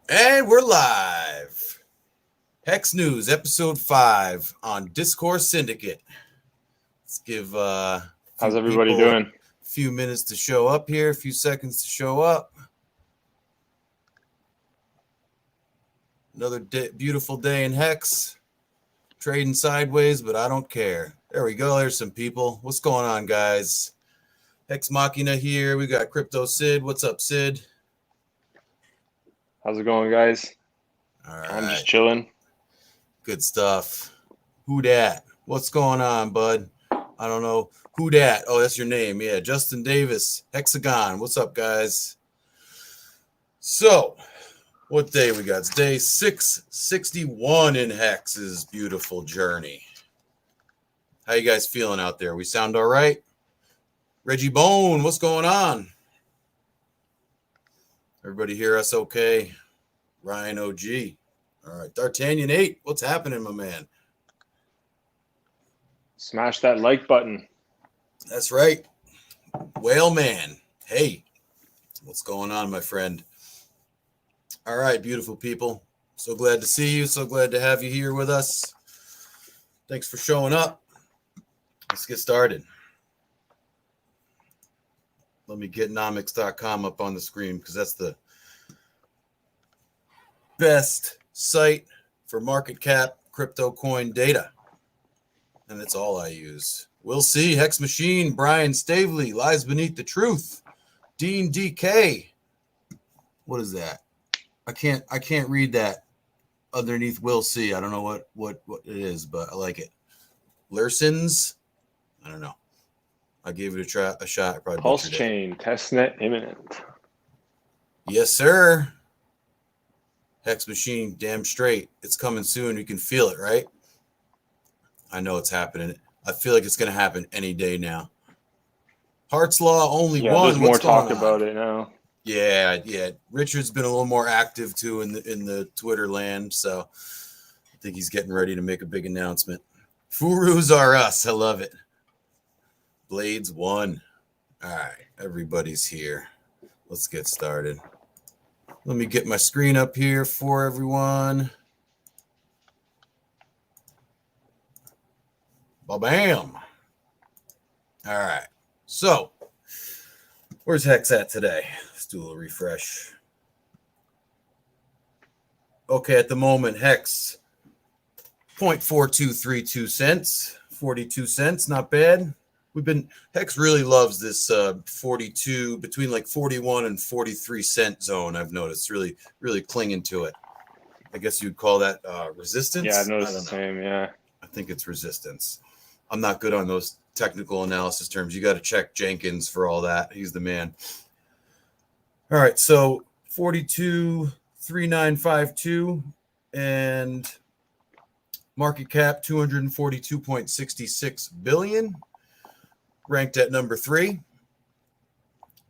And we're live. Hex News, episode 5 on Discourse Syndicate. Let's give How's everybody doing? A few minutes to show up here, a few seconds to show up. Another beautiful day in Hex. Trading sideways, but I don't care. There we go. There's some people. What's going on, guys? Hex Machina here. We got CryptoCidd. What's up, Sid? How's it going, guys? All right. I'm just chilling. Good stuff. Who dat? What's going on, bud? I don't know. Who dat? Oh, that's your name. Yeah, Justin Davis. Hexagon. What's up, guys? So, what day we got? It's day 661 in Hex's beautiful journey. How you guys feeling out there? We sound all right? Reggie Bone, what's going on? Everybody hear us okay? Ryan OG. All right. D'Artagnan 8, what's happening, my man? Smash that like button. That's right. Whale Man. Hey, what's going on, my friend? All right, beautiful people. So glad to see you. So glad to have you here with us. Thanks for showing up. Let's get started. Let me get nomics.com up on the screen because that's the best site for market cap crypto coin data. And that's all I use. We'll see. Hex Machine, Brian Stavely, Lies Beneath the Truth, Dean DK. What is that? I can't read that underneath We'll See. I don't know what it is, but I like it. Lersons? I don't know. I gave it a shot. I probably Pulse chain, testnet imminent. Yes, sir. Hex Machine, damn straight. It's coming soon. You can feel it, right? I know it's happening. I feel like it's going to happen any day now. Hart's Law only one. There's more talk about it now. Yeah. Richard's been a little more active too in the Twitter land, so I think he's getting ready to make a big announcement. Furus are us. I love it. Blades 1. All right, everybody's here. Let's get started. Let me get my screen up here for everyone. Ba-bam. All right. So, where's Hex at today? Let's do a little refresh. Okay, at the moment, Hex 0.4232 cents, 42 cents, not bad. Hex really loves this 42, between like 41 and 43 cent zone. I've noticed really clinging to it. I guess you'd call that resistance. Yeah, I noticed the same. Yeah, I think it's resistance. I'm not good on those technical analysis terms. You got to check Jenkins for all that. He's the man. All right, so 42.3952 and market cap 242.66 billion. Ranked at number 3.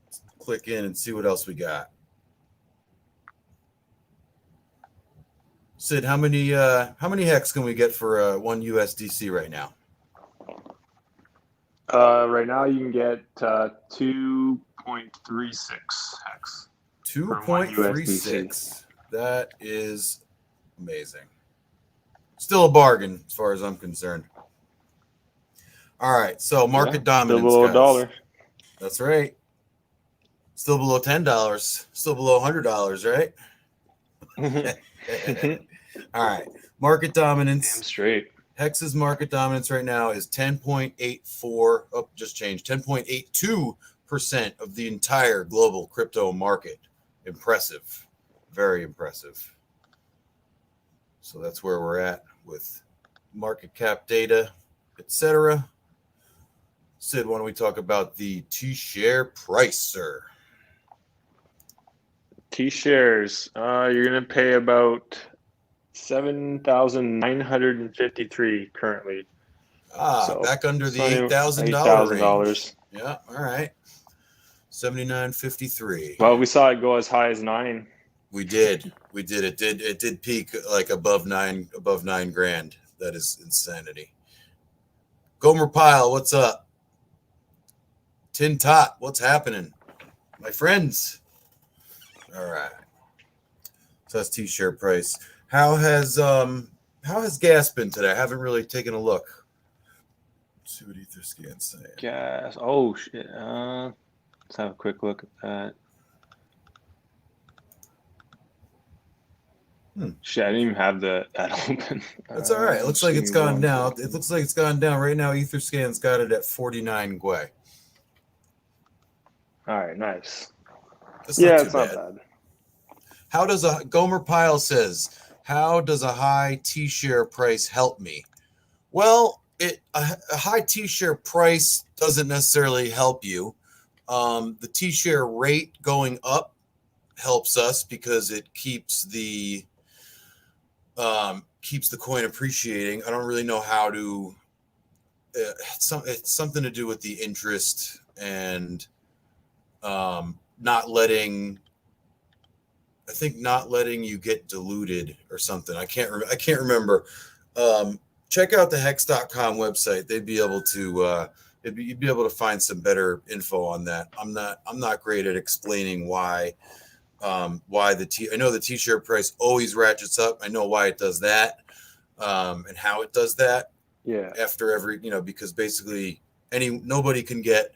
Let's click in and see what else we got. Sid, how many hex can we get for 1 USDC right now? Right now you can get 2.36 hex. 2.36. That is amazing. Still a bargain as far as I'm concerned. All right, so market dominance. Still below $1. That's right. Still below $10. Still below $100, right? All right, market dominance. Damn straight. Hex's market dominance right now is 10.84. Oh, just changed. 10.82% of the entire global crypto market. Impressive, very impressive. So that's where we're at with market cap data, etc. Sid, why don't we talk about the T-share price, sir? T-shares, you're going to pay about $7,953 currently. So back under the $8,000 range. Yeah, all right. $7,953. Well, we saw it go as high as 9. We did. It did peak like above nine grand. That is insanity. Gomer Pyle, what's up? Tin Tot, what's happening? My friends. All right. That's T-shirt price. How has gas been today? I haven't really taken a look. Let's see what Etherscan's saying. Gas. Oh shit. Let's have a quick look at that. Shit, I didn't even have that open. That's all right. It looks like it's gone down. It looks like it's gone down right now. Etherscan's got it at 49 Gwei. All right, nice. That's Yeah, not too it's not bad. bad. How does a Gomer Pyle says? How does a high T-share price help me? Well, a high T-share price doesn't necessarily help you. The T-share rate going up helps us because it keeps the coin appreciating. I don't really know how to. It's something to do with the interest and not letting. I think not letting you get diluted or something. I can't remember. Check out the hex.com website. They'd be able to you'd be able to find some better info on that. I'm not great at explaining why I know the T-shirt price always ratchets up. I know why it does that, and how it does that. Yeah. After every, because basically nobody can get,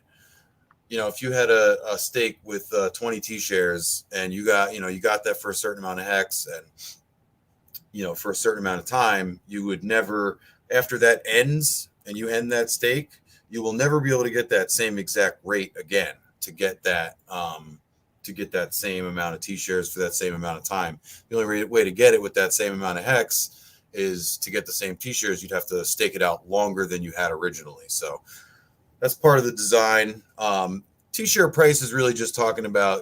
if you had a stake with 20 T-shares and you got that for a certain amount of hex and, for a certain amount of time, you would never, after that ends and you end that stake, you will never be able to get that same exact rate again to get that same amount of T-shares for that same amount of time. The only way to get it with that same amount of hex is to get the same T-shares. You'd have to stake it out longer than you had originally. So that's part of the design. T-share price is really just talking about,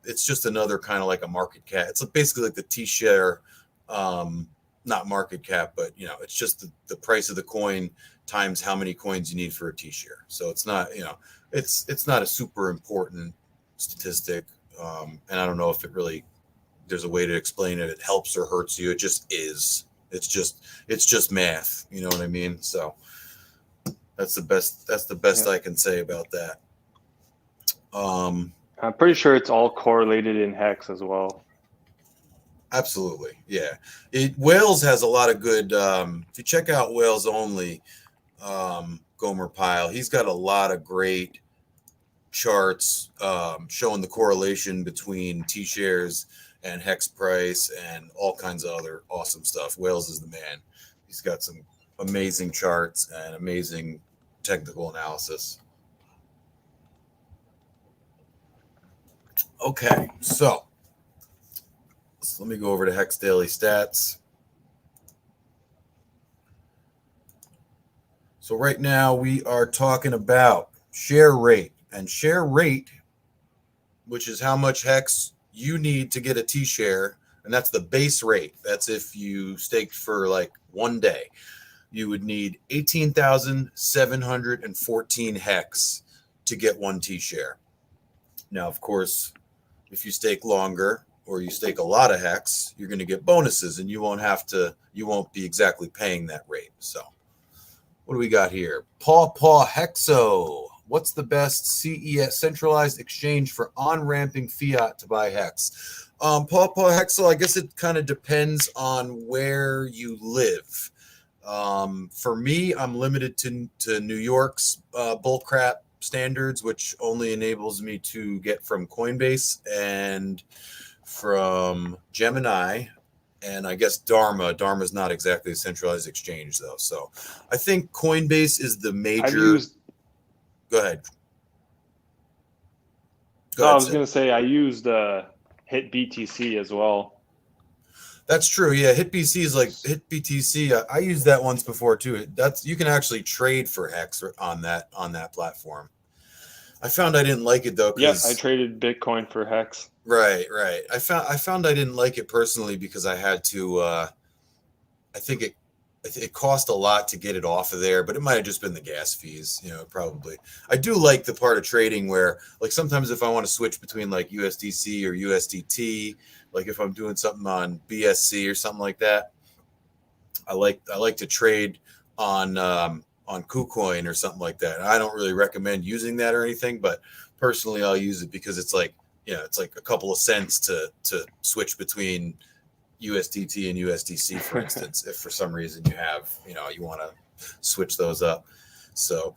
it's just another kind of like a market cap. It's basically like the T-share, not market cap, but it's just the price of the coin times how many coins you need for a T-share. So it's not, it's not a super important statistic. And I don't know if there's a way to explain it. It helps or hurts you. It just is. It's just math. You know what I mean? So that's the best I can say about that. I'm pretty sure it's all correlated in hex as well. Absolutely. Yeah. Whales has a lot of good, if you check out Whales Only, Gomer Pyle, he's got a lot of great charts showing the correlation between T-shares and hex price and all kinds of other awesome stuff. Whales is the man. He's got some amazing charts and amazing technical analysis. Okay, so let me go over to Hex Daily Stats. So right now we are talking about share rate, and share rate, which is how much hex you need to get a T-share, and that's the base rate. That's if you staked for like 1 day. You would need 18,714 hex to get 1 T-share. Now, of course, if you stake longer or you stake a lot of hex, you're going to get bonuses, and you won't be exactly paying that rate. So what do we got here? Paw Hexo. What's the best CES centralized exchange for on-ramping fiat to buy hex? Paw Hexo, I guess it kind of depends on where you live. For me, I'm limited to New York's bullcrap standards, which only enables me to get from Coinbase and from Gemini, and I guess Dharma. Dharma's not exactly a centralized exchange, though. So I think Coinbase is the major. Go ahead. I was going to say I used Hit BTC as well. That's true. Yeah, Hit BTC is like Hit BTC. I used that once before too. You can actually trade for hex on that platform. I found I didn't like it though. Yes, I traded Bitcoin for hex. Right. I found I didn't like it personally because I had to. I think it cost a lot to get it off of there, but it might have just been the gas fees, probably. I do like the part of trading where, like, sometimes if I want to switch between like USDC or USDT, like if I'm doing something on BSC or something like that, I like to trade on KuCoin or something like that. And I don't really recommend using that or anything, but personally I'll use it because it's like, it's like a couple of cents to switch between USDT and USDC, for instance, if for some reason you want to switch those up. So,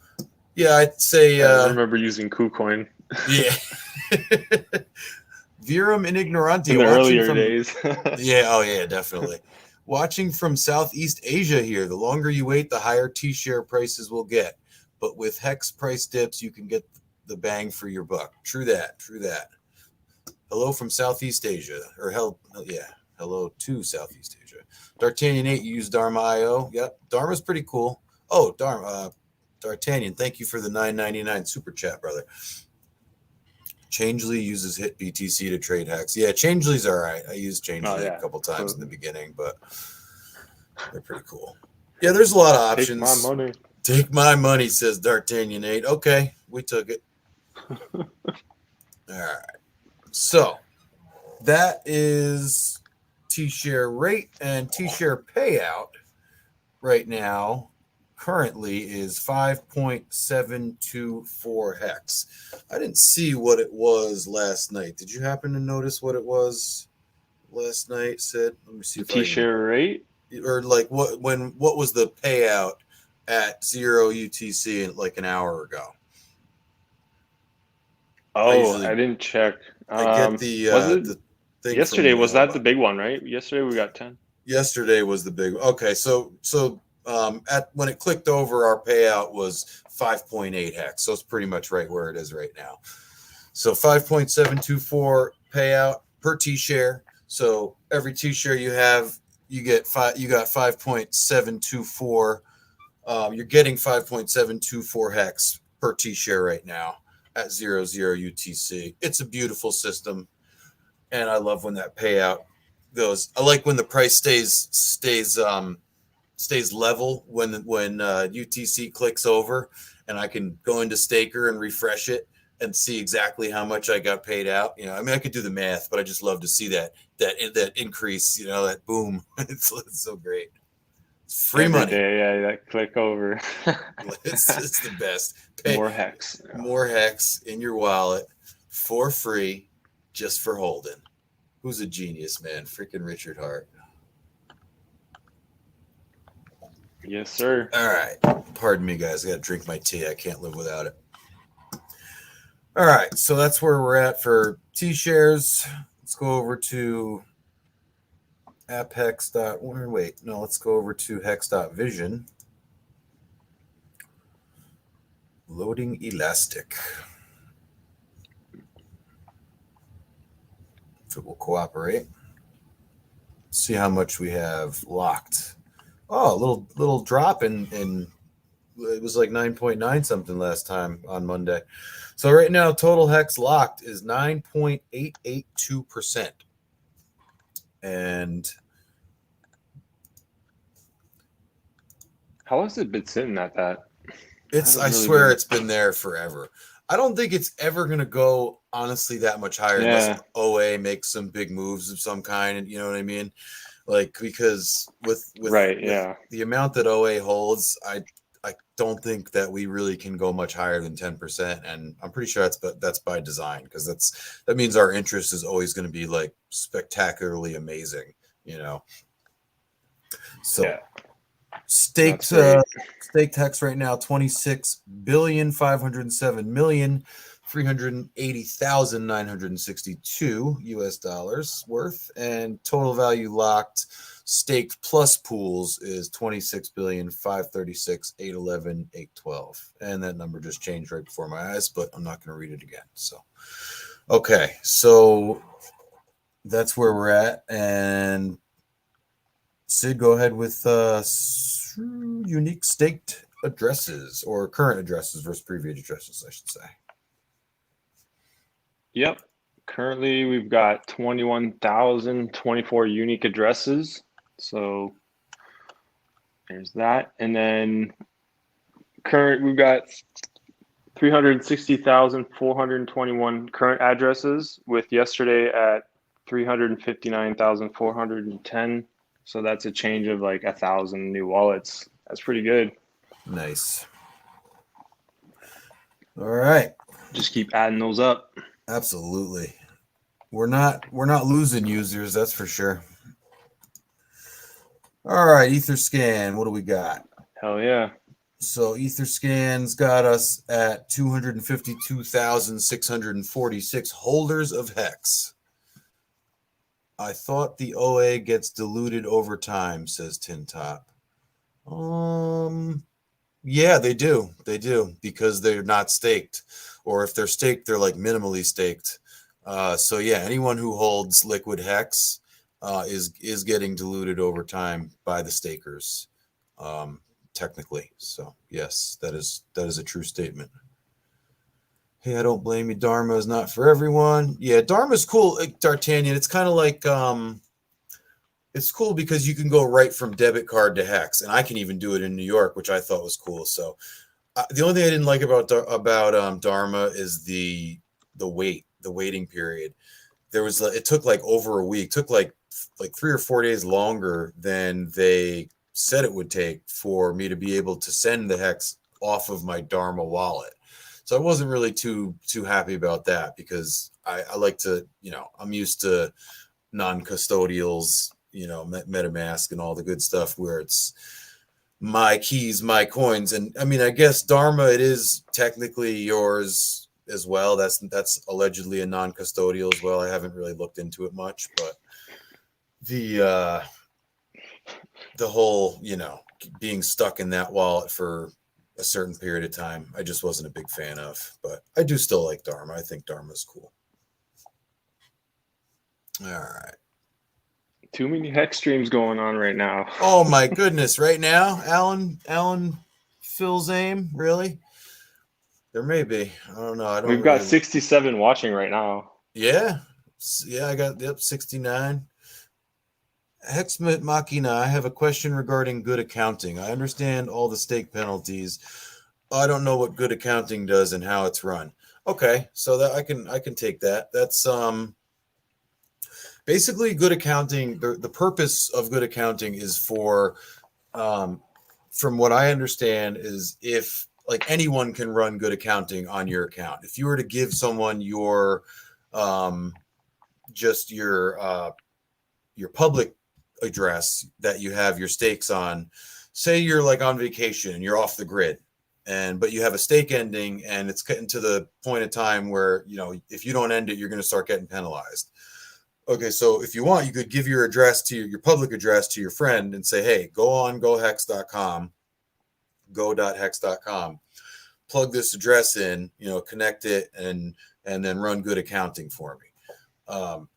yeah, I'd say. I remember using KuCoin. Yeah. Virum in ignoranti. In the earlier days. Yeah, oh yeah, definitely. Watching from Southeast Asia here. The longer you wait, the higher T-share prices will get. But with HEX price dips, you can get the bang for your buck. True that. Hello from Southeast Asia. Hello to Southeast Asia. D'Artagnan 8, you use Dharma IO. Yep, Dharma's pretty cool. Oh, D'Artagnan, thank you for the $9.99 super chat, brother. Changely uses Hit BTC to trade HEX. Yeah, Changely's all right. I used Changely a couple times in the beginning, but they're pretty cool. Yeah, there's a lot of options. Take my money. Take my money, says D'Artagnan 8. Okay, we took it. All right. So that is T-share rate, and T-share payout right now currently is 5.724 HEX. I didn't see what it was last night. Did you happen to notice what it was last night, Sid? Let me see if T-share rate, or like what was the payout at 0 UTC like an hour ago? I didn't check. I get the thing yesterday. Was that the big one, right? Yesterday we got 10. Yesterday was the big. Okay, so when it clicked over, our payout was 5.8 HEX. So it's pretty much right where it is right now. So 5.724 payout per T-share. So every T-share you have, you got 5.724. You're getting 5.724 HEX per T-share right now at 0 UTC. It's a beautiful system, and I love when that payout goes. I like when the price stays level when UTC clicks over, and I can go into Staker and refresh it and see exactly how much I got paid out. I mean, I could do the math, but I just love to see that increase. That boom. It's so great. It's free Every money. Day, yeah, that click over. It's the best. More HEX. More HEX in your wallet for free, just for holding. Who's a genius, man? Freaking Richard Hart. Yes, sir. All right. Pardon me, guys. I got to drink my tea. I can't live without it. All right. So that's where we're at for T-shares. Let's go over to apphex. Let's go over to hex.vision. Loading elastic. If it will cooperate. See how much we have locked. Oh, a little drop in it was like 9.9 something last time on Monday. So right now, total HEX locked is 9.882%. And how has it been sitting at that? I swear it's been there forever. I don't think it's ever going to go, honestly, that much higher unless OA makes some big moves of some kind. And you know what I mean? Like, because with the amount that OA holds, I don't think that we really can go much higher than 10%. And I'm pretty sure that's by design, because that means our interest is always going to be like spectacularly amazing, So staked HEX right now, 26,507,380,962 US dollars worth, and total value locked staked plus pools is 26,536,811,812, and that number just changed right before my eyes, but I'm not going to read it again. So okay, so that's where we're at. And Sid, go ahead with unique staked addresses, or current addresses versus previous addresses, I should say. Yep. Currently, we've got 21,024 unique addresses. So there's that. And then we've got 360,421 current addresses, with yesterday at 359,410. So that's a change of like 1,000 new wallets. That's pretty good. Nice. All right. Just keep adding those up. Absolutely. We're not losing users, that's for sure. All right, Etherscan. What do we got? Hell yeah. So Etherscan's got us at 252,646 holders of HEX. I thought the OA gets diluted over time, says Tin Top. Yeah, they do. They do, because they're not staked. Or if they're staked, they're like minimally staked. So yeah, anyone who holds liquid HEX is getting diluted over time by the stakers, technically. So yes, that is a true statement. Hey, I don't blame you. Dharma is not for everyone. Yeah, Dharma's cool, D'Artagnan. It's kind of like it's cool because you can go right from debit card to HEX, and I can even do it in New York, which I thought was cool. So the only thing I didn't like about Dharma is the waiting period. There was it took like over a week, took like 3 or 4 days longer than they said it would take for me to be able to send the HEX off of my Dharma wallet. So I wasn't really too happy about that, because I like to, I'm used to non-custodials, MetaMask and all the good stuff where it's my keys, my coins. And I mean, I guess Dharma, it is technically yours as well. That's allegedly a non-custodial as well. I haven't really looked into it much, but the whole, being stuck in that wallet for a certain period of time, I just wasn't a big fan of, but I do still like Dharma. I think Dharma is cool. All right. Too many HEX streams going on right now. Oh my goodness. Right now, Alan Phil's aim, really? There may be. I don't know. We've got 67 watching right now. Yeah. I got 69. Hex Machina, I have a question regarding good accounting. I understand all the stake penalties. I don't know what good accounting does and how it's run. Okay, so that I can take that. That's basically good accounting. The purpose of good accounting is for, from what I understand, is if like anyone can run good accounting on your account. If you were to give someone your just your public address that you have your stakes on, say you're like on vacation and you're off the grid, but you have a stake ending and it's getting to the point of time where, if you don't end it, you're going to start getting penalized. Okay, so if you want, you could give your address to your public address to your friend and say, hey, go on gohex.com, go.hex.com, plug this address in, connect it, and then run good accounting for me.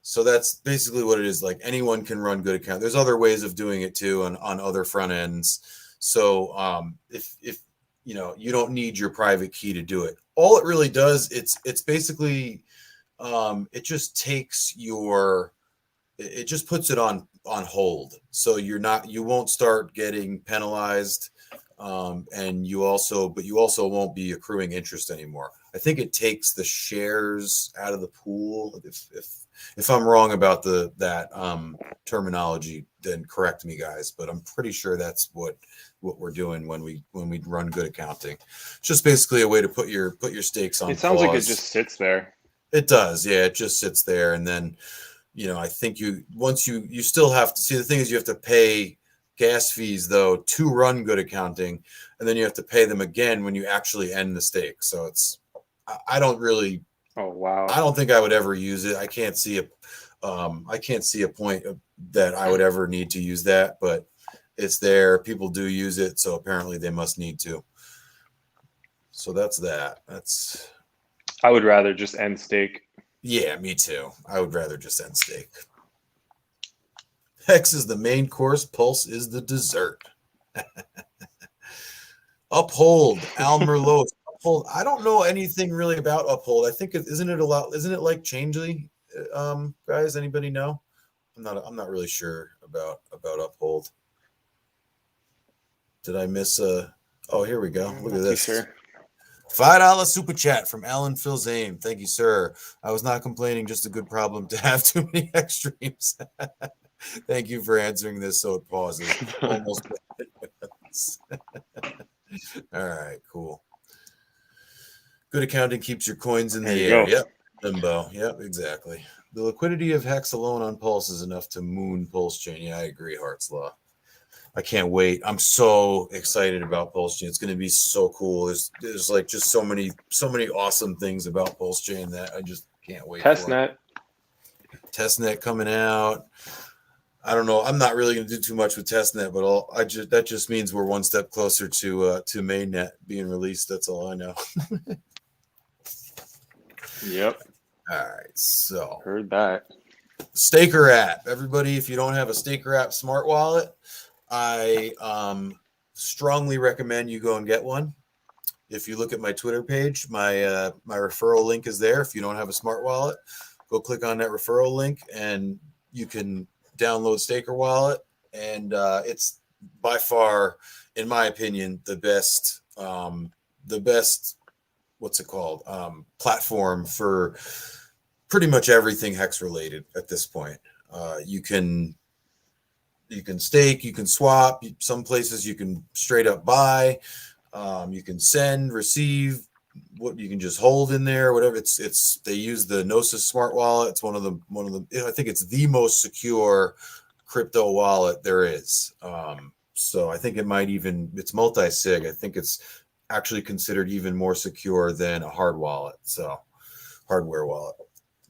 So that's basically what it is. Like, anyone can run good account. There's other ways of doing it too on other front ends. So if you don't need your private key to do it. All it really does, it's basically it just takes it just puts it on hold. So you won't start getting penalized. And you also won't be accruing interest anymore. I think it takes the shares out of the pool. If I'm wrong about that terminology, then correct me, guys. But I'm pretty sure that's what we're doing when we run good accounting. It's just basically a way to put your stakes on. It sounds like it just sits there. It does, yeah. It just sits there, and then I think you still have to see. The thing is, you have to pay gas fees though to run good accounting, and then you have to pay them again when you actually end the stake. So I don't really. Oh wow! I don't think I would ever use it. I can't see a point that I would ever need to use that, but it's there. People do use it, so apparently they must need to. So that's that. I would rather just end stake. Yeah, me too. I would rather just end stake. Hex is the main course. Pulse is the dessert. Uphold. Al Merlot. Uphold. I don't know anything really about Uphold. I think isn't it like Changely? Guys, anybody know? I'm not really sure about Uphold. Did I miss oh, here we go. Look at this. Sure. $5 super chat from Alan Philzame. Thank you, sir. I was not complaining, just a good problem to have too many extremes. Thank you for answering this so it pauses. Almost. All right, cool. Good accounting keeps your coins in the air. Yep. Limbo. Yep, exactly. The liquidity of Hex alone on Pulse is enough to moon Pulse chain. Yeah, I agree, Hart's Law. I can't wait. I'm so excited about Pulse Chain. It's going to be so cool. There's like just so many awesome things about Pulse Chain that I just can't wait for. Testnet coming out. I don't know. I'm not really going to do too much with Testnet, but that just means we're one step closer to mainnet being released. That's all I know. Yep. All right. So heard that. Staker app. Everybody, if you don't have a Staker app smart wallet, I strongly recommend you go and get one. If you look at my Twitter page, my referral link is there. If you don't have a smart wallet, go click on that referral link and you can download Staker wallet. And it's by far, in my opinion, the best what's it called? Platform for pretty much everything Hex related at this point. You can stake, you can swap. Some places you can straight up buy. You can send, receive. What you can just hold in there, whatever. It's they use the Gnosis smart wallet. It's one of the. I think it's the most secure crypto wallet there is. So I think it's multi-sig. I think it's actually considered even more secure than a hardware wallet.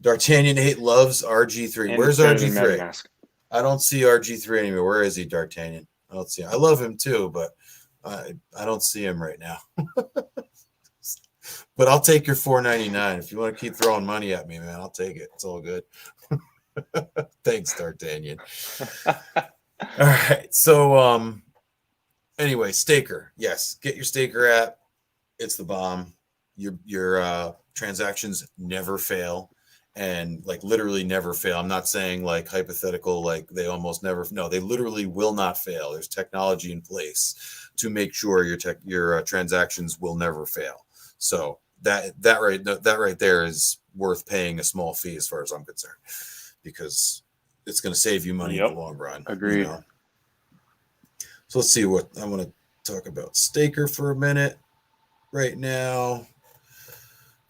D'Artagnan 8 loves RG3. And where's RG3? I don't see RG3 anymore. Where is he, D'Artagnan? I don't see him. I love him too, but I don't see him right now. But I'll take your $4.99 if you want to keep throwing money at me, man. I'll take it. It's all good. Thanks, D'Artagnan. All right. So anyway, Staker. Yes, get your Staker app. It's the bomb. Your transactions never fail. And like literally never fail. I'm not saying like hypothetical, like they almost never. No, they literally will not fail. There's technology in place to make sure your transactions will never fail. So that right there is worth paying a small fee as far as I'm concerned, because it's going to save you money in the long run. Agreed. So let's see what I want to talk about. Staker for a minute right now.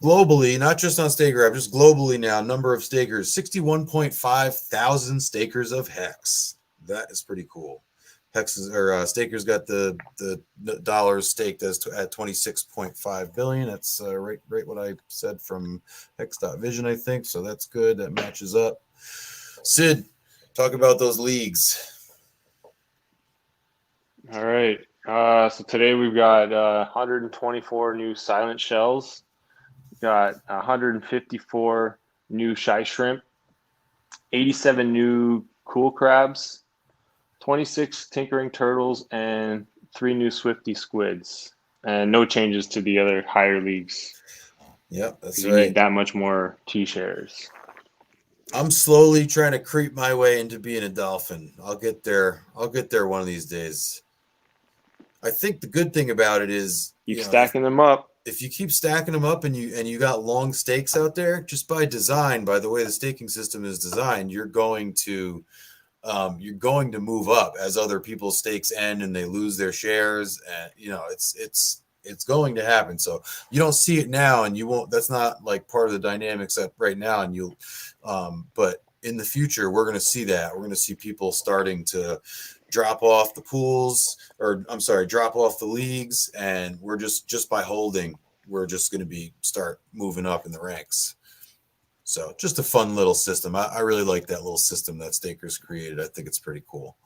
Globally, not just on Staker app, just globally now, number of stakers, 61.5 thousand stakers of Hex. That is pretty cool. Staker's got the dollars staked at 26.5 billion. That's right what I said from Hex.vision, I think. So that's good. That matches up. Sid, talk about those leagues. All right. So today we've got 124 new silent shells. Got 154 new shy shrimp, 87 new cool crabs, 26 tinkering turtles, and 3 new swifty squids. And no changes to the other higher leagues. Yep, that's right. You need that much more T-shares. I'm slowly trying to creep my way into being a dolphin. I'll get there one of these days. I think the good thing about it is keep stacking them up. If you keep stacking them up and you got long stakes out there, just by design, by the way the staking system is designed, you're going to move up as other people's stakes end and they lose their shares, and it's going to happen. So you don't see it now, and you won't. That's not like part of the dynamics right now, and you'll. But in the future, we're going to see that. We're going to see people starting to drop off the pools, drop off the leagues, and we're just by holding, we're just going to start moving up in the ranks. So just a fun little system. I really like that little system that Staker's created. I think it's pretty cool.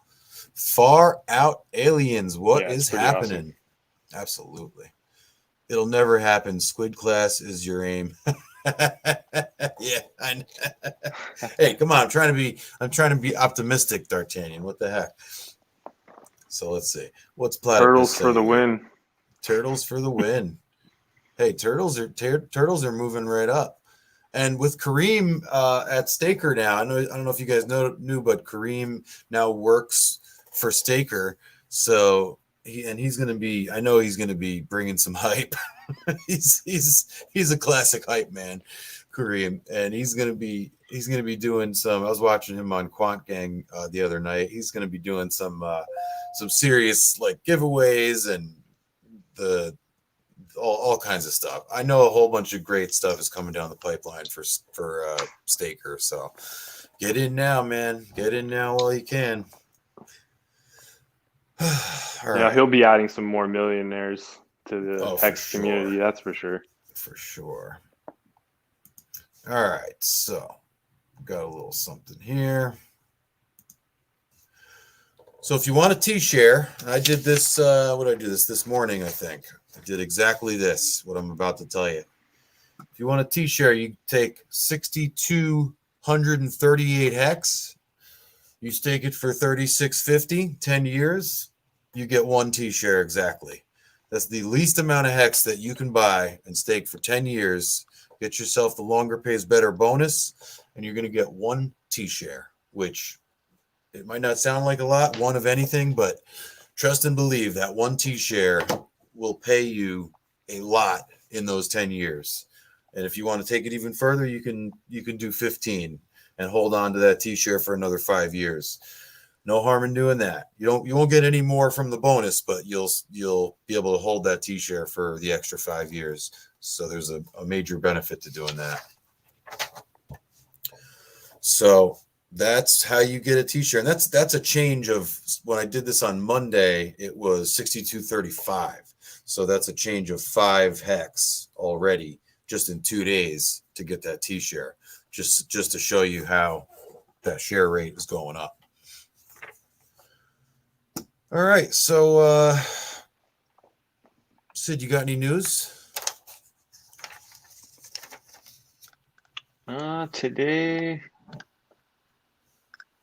Far Out Aliens, what is happening? Awesome. Absolutely. It'll never happen. Squid class is your aim. Yeah, I know. Hey, come on. I'm trying to be optimistic, D'Artagnan. What the heck? So let's see. What's Platypus Turtles for the win. Turtles for the win. Hey, turtles are moving right up. And with Kareem at Staker now, I don't know if you guys knew, but Kareem now works for Staker. So he's going to be. I know he's going to be bringing some hype. he's a classic hype man, Kareem, and he's going to be doing some. I was watching him on Quant Gang the other night. He's going to be doing some serious like giveaways and all kinds of stuff. I know a whole bunch of great stuff is coming down the pipeline for Staker. So get in now, man. Get in now while you can. All Yeah, right. he'll be adding some more millionaires to the For Hex community. sure. That's for sure. For sure. All right. So got a little something here. So if you want a T-share, I did this. What did I do this morning? I think I did exactly this. What I'm about to tell you. If you want a T-share, you take 6,238 hex. You stake it for 36.50, 10 years. You get one T-share exactly. That's the least amount of hex that you can buy and stake for 10 years. Get yourself the longer pays better bonus, and you're going to get one T-share, which it might not sound like a lot, one of anything, but trust and believe that one T-share will pay you a lot in those 10 years. And if you want to take it even further, you can do 15 and hold on to that T-share for another 5 years. No harm in doing that. You won't get any more from the bonus, but you'll be able to hold that T-share for the extra 5 years. So there's a major benefit to doing that. So that's how you get a T-share, and that's a change of when I did this on Monday. It was 62.35, so that's a change of 5 hex already just in 2 days to get that T-share. Just to show you how that share rate is going up. All right, so Sid, you got any news? Today,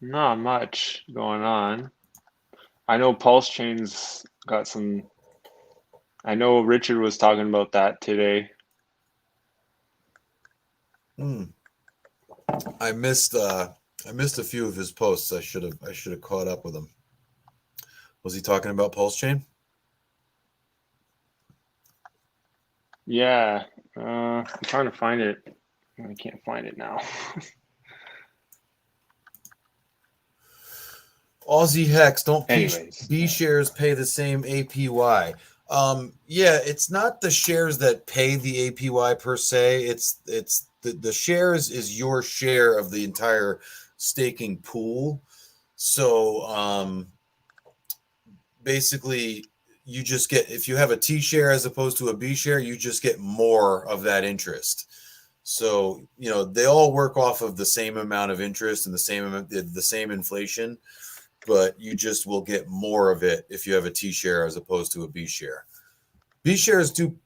not much going on. I know Pulse Chain's got some. I know Richard was talking about that today. I missed a few of his posts. I should have caught up with him. Was he talking about Pulse Chain? Yeah, I'm trying to find it. I can't find it now. Aussie Hex, don't Anyways, B shares pay the same APY? Yeah, it's not the shares that pay the APY per se. It's the shares is your share of the entire staking pool. So basically you just get, if you have a T share as opposed to a B share, you just get more of that interest. So, they all work off of the same amount of interest and the same inflation, but you just will get more of it if you have a T share as opposed to a B share. B shares do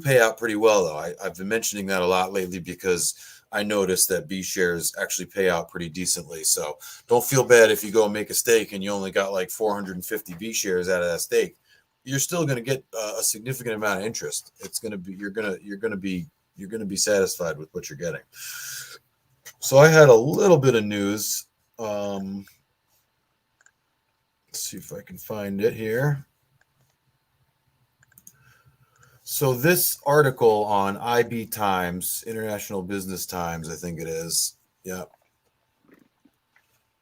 pay out pretty well, though. I've been mentioning that a lot lately because I noticed that B shares actually pay out pretty decently. So don't feel bad if you go and make a stake and you only got like 450 B shares out of that stake. You're still going to get a significant amount of interest. It's going to be you're going to be satisfied with what you're getting. So I had a little bit of news. Let's see if I can find it here. So this article on IB Times, International Business Times, I think it is. Yeah.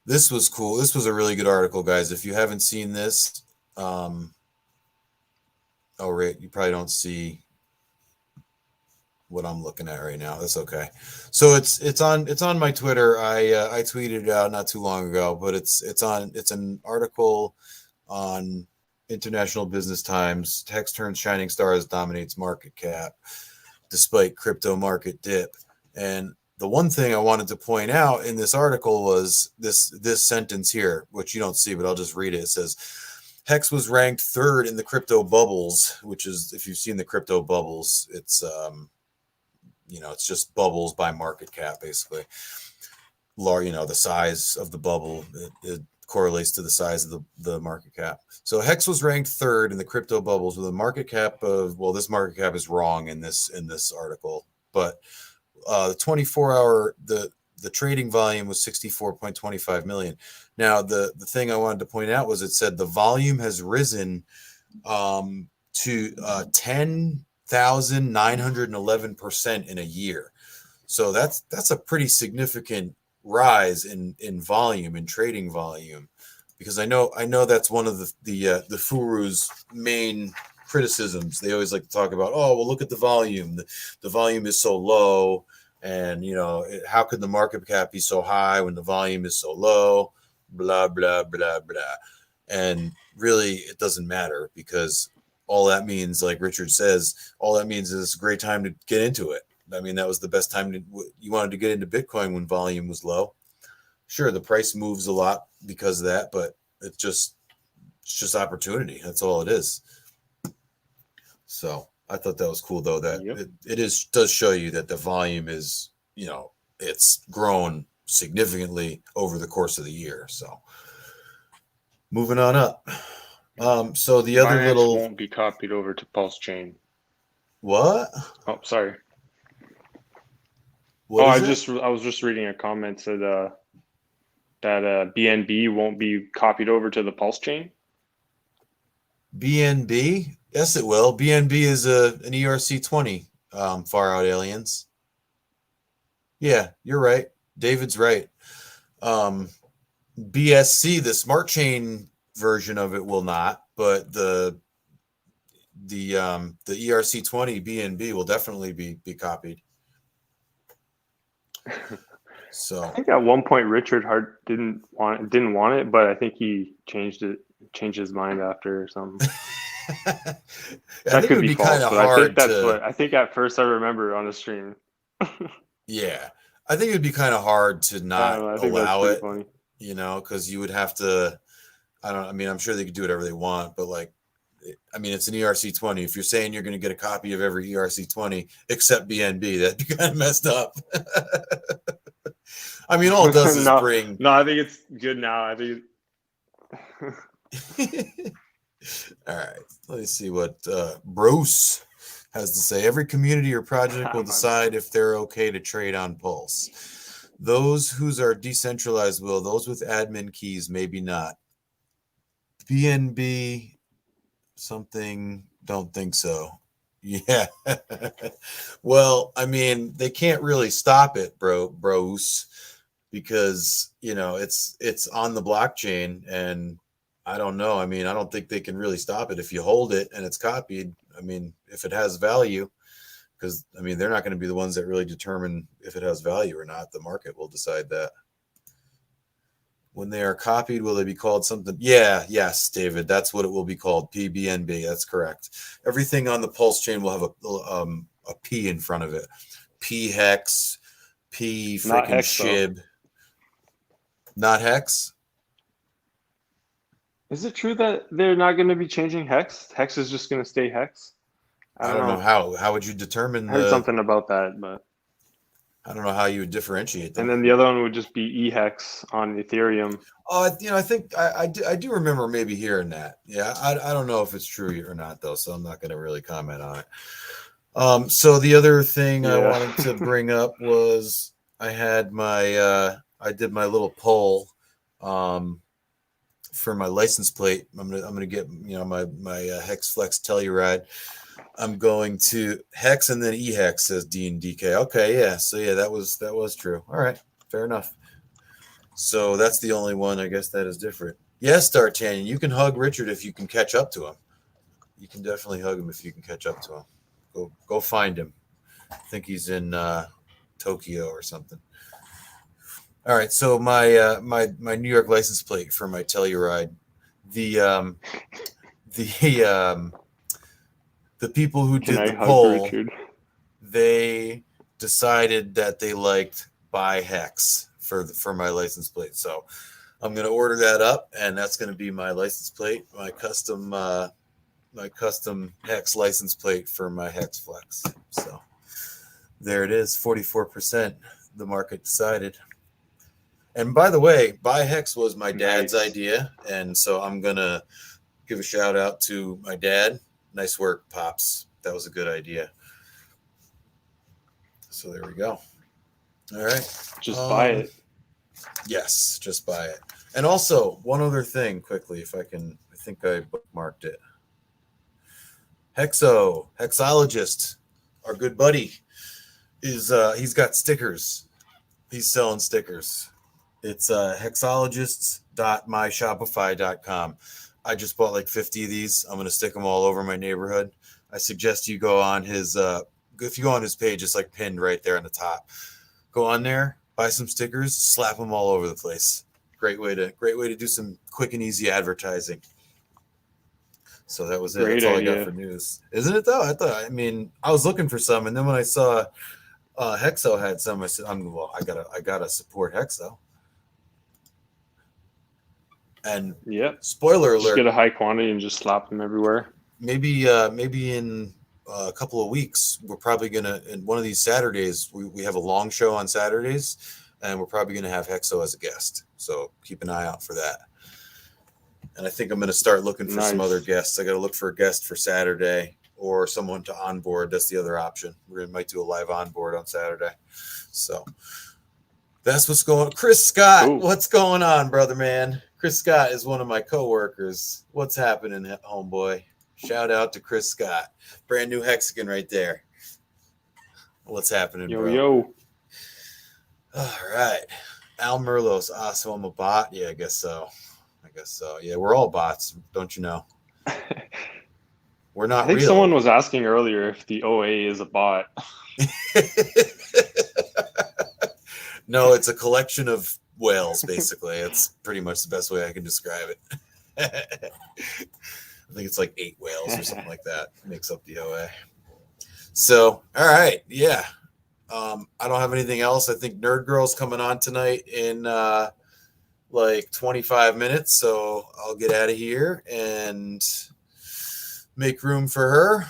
This was cool. This was a really good article, guys. If you haven't seen this, oh, right, you probably don't see what I'm looking at right now. That's okay. So it's on my Twitter. I tweeted it out not too long ago, but it's an article on International Business Times. Hex turns shining stars dominates market cap despite crypto market dip. And the one thing I wanted to point out in this article was this sentence here, which you don't see, but I'll just read it. It says, Hex was ranked third in the crypto bubbles, which is, if you've seen the crypto bubbles, it's it's just bubbles by market cap, basically. The size of the bubble, it correlates to the size of the market cap. So Hex was ranked third in the crypto bubbles with a market cap of, well, this market cap is wrong in this article, but the 24-hour the trading volume was 64.25 million. Now the thing I wanted to point out was it said the volume has risen to 10,911% in a year. So that's a pretty significant rise in volume, in trading volume, because I know that's one of the Furu's main criticisms. They always like to talk about, oh, well, look at the volume. The volume is so low, and how could the market cap be so high when the volume is so low? Blah blah blah blah. And really, it doesn't matter because all that means, like Richard says, all that means is it's a great time to get into it. I mean, that was the best time you wanted to get into Bitcoin when volume was low. Sure, the price moves a lot because of that, but it's just opportunity. That's all it is. So I thought that was cool, though, that does show you that the volume is, it's grown significantly over the course of the year. So moving on up. So the other Binance little won't be copied over to Pulse Chain. what? Oh, sorry. What I is it? was just reading a comment said that BNB won't be copied over to the Pulse Chain. BNB? Yes, it will. BNB is an ERC20 far out aliens. Yeah, you're right. David's right. BSC, the smart chain version of it will not, but the ERC20 BNB will definitely be copied. So I think at one point Richard Hart didn't want it, but I think he changed his mind after or something. That could be false, but I think at first I remember on the stream. Yeah, I think it'd be kind of hard to not allow it, funny. Because you would have to. I mean, I'm sure they could do whatever they want, but it's an ERC20. If you're saying you're going to get a copy of every ERC20 except BNB, that'd be kind of messed up. I mean, all it does is bring. No, I think it's good now. I think. All right, let me see what Bruce has to say. Every community or project will decide if they're okay to trade on Pulse. Those whose are decentralized will. Those with admin keys, maybe not. BNB something, don't think so. Yeah. Well, I mean, they can't really stop it, Bruce, because, it's on the blockchain, and I don't know. I mean, I don't think they can really stop it. If you hold it and it's copied, I mean, if it has value, because, I mean, they're not going to be the ones that really determine if it has value or not. The market will decide that. When they are copied, will they be called something? Yeah, yes, David, that's what it will be called, PBNB. That's correct. Everything on the Pulse chain will have a P in front of it. P HEX, P freaking SHIB. Not HEX? Is it true that they're not going to be changing HEX? HEX is just going to stay HEX? I don't know how. How would you determine? I heard something about that, but I don't know how you would differentiate them. And then the other one would just be EHEX on Ethereum. I think I do remember maybe hearing that. Yeah, I don't know if it's true or not though, so I'm not going to really comment on it. So the other thing I wanted to bring up was I had I did my little poll for my license plate. I'm gonna get my Hex Flex Telluride. I'm going to HEX and then EHEX, says Dean DK. Okay, yeah. So yeah, that was true. All right, fair enough. So that's the only one I guess that is different. Yes, D'Artagnan, you can hug Richard if you can catch up to him. You can definitely hug him if you can catch up to him. Go find him. I think he's in Tokyo or something. All right, so my New York license plate for my Telluride, the people who did the poll, they decided that they liked buy HEX for my license plate. So I'm going to order that up, and that's going to be my license plate, my custom HEX license plate for my Hex Flex. So there it is, 44%. The market decided. And by the way, buy HEX was my dad's idea, and so I'm going to give a shout out to my dad. Nice work, Pops. That was a good idea. So there we go. All right. Just buy it. Yes, just buy it. And also, one other thing quickly, if I can, I think I bookmarked it. Hexologist, our good buddy, is he's got stickers. He's selling stickers. It's hexologists.myshopify.com. I just bought like 50 of these. I'm going to stick them all over my neighborhood. I suggest you go on his, if you go on his page, it's like pinned right there on the top. Go on there, buy some stickers, slap them all over the place. great way to do some quick and easy advertising. So that was it. Great That's all idea. I got for news, isn't it? Though I was looking for some, and then when I saw Hexo had some, I said, I gotta support Hexo. And spoiler alert, just get a high quantity and just slap them everywhere. Maybe in a couple of weeks, we're probably gonna, in one of these Saturdays, we have a long show on Saturdays, and we're probably gonna have Hexo as a guest. So keep an eye out for that. And I think I'm gonna start looking for some other guests. I got to look for a guest for Saturday or someone to onboard. That's the other option. We might do a live onboard on Saturday. So that's what's going on. Chris Scott, Ooh. What's going on, brother man? Chris Scott is one of my coworkers. What's happening, homeboy? Shout out to Chris Scott. Brand new Hexagon right there. What's happening, bro? Yo. All right. Al Merlos. So I'm a bot? Yeah, I guess so. Yeah, we're all bots, don't you know? We're not real. I think someone was asking earlier if the OA is a bot. No, it's a collection of whales, basically. It's pretty much the best way I can describe it. I think it's like 8 whales or something like that makes up the OA. So, all right. Yeah. I don't have anything else. I think Nerd Girl's coming on tonight in like 25 minutes. So I'll get out of here and make room for her.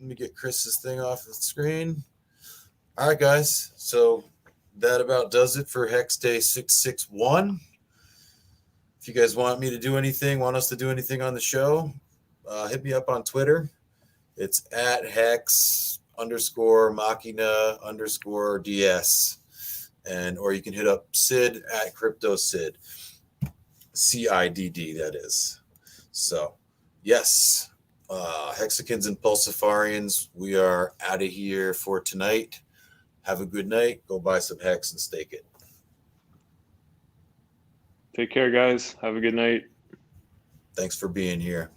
Let me get Chris's thing off the screen. All right, guys. So that about does it for Hex Day 661. If you guys want me to do anything, want us to do anything on the show, hit me up on Twitter. It's at Hex_Machina_DS. Or you can hit up Sid at CryptoCidd. CIDD, that is. So, yes. Hexicans and Pulsifarians, we are out of here for tonight. Have a good night. Go buy some Hex and stake it. Take care, guys. Have a good night. Thanks for being here.